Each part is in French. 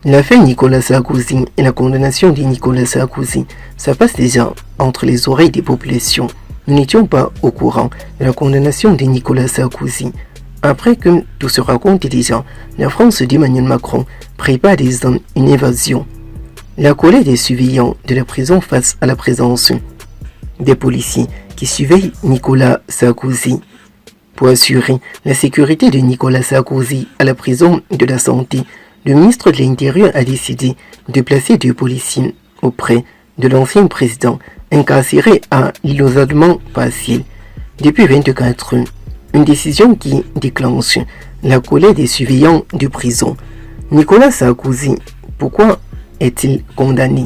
L'affaire Nicolas Sarkozy et la condamnation de Nicolas Sarkozy, ça passe déjà entre les oreilles des populations. Nous n'étions pas au courant de la condamnation de Nicolas Sarkozy. Après que tout se raconte déjà, la France d'Emmanuel Macron prépare déjà une évasion. La colère des surveillants de la prison face à la présence des policiers qui surveillent Nicolas Sarkozy. Pour assurer la sécurité de Nicolas Sarkozy à la prison de la Santé, le ministre de l'Intérieur a décidé de placer 2 policiers auprès de l'ancien président incarcéré à l'isolement partiel depuis 24 heures. Une décision qui déclenche la colère des surveillants de prison. Nicolas Sarkozy, pourquoi est-il condamné?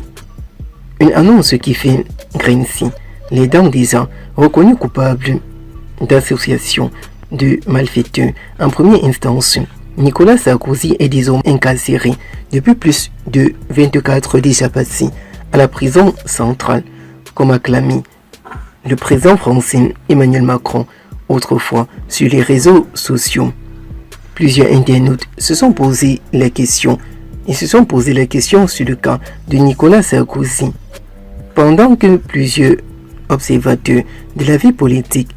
Une annonce qui fait grincer les dents des gens reconnus coupables d'association de malfaiteurs en première instance. Nicolas Sarkozy est désormais incarcéré depuis plus de 24 heures déjà passées à la prison centrale, comme acclamé le président français Emmanuel Macron autrefois sur les réseaux sociaux. Plusieurs internautes se sont posé la question sur le cas de Nicolas Sarkozy. Pendant que plusieurs observateurs de la vie politique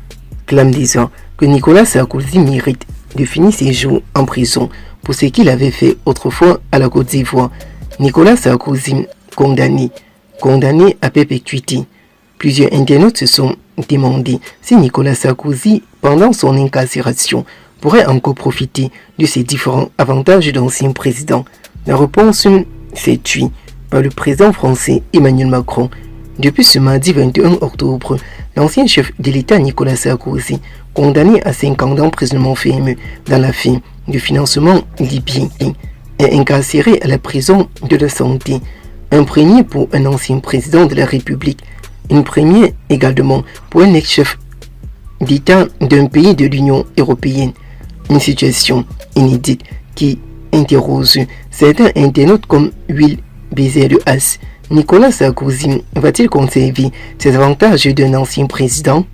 clament déjà que Nicolas Sarkozy mérite de finir ses jours en prison pour ce qu'il avait fait autrefois à la Côte d'Ivoire. Nicolas Sarkozy condamné à perpétuité. Plusieurs internautes se sont demandé si Nicolas Sarkozy, pendant son incarcération, pourrait encore profiter de ses différents avantages d'ancien président. La réponse s'est tuée par le président français Emmanuel Macron. Depuis ce mardi 21 octobre, l'ancien chef de l'État Nicolas Sarkozy, condamné à 5 ans d'emprisonnement ferme dans l'affaire du financement libyen, est incarcéré à la prison de la Santé. Un premier pour un ancien président de la République, une première également pour un ex-chef d'État d'un pays de l'Union européenne. Une situation inédite qui interroge certains internautes comme Will Bézère de As. Nicolas Sarkozy va-t-il conserver ses avantages d'un ancien président?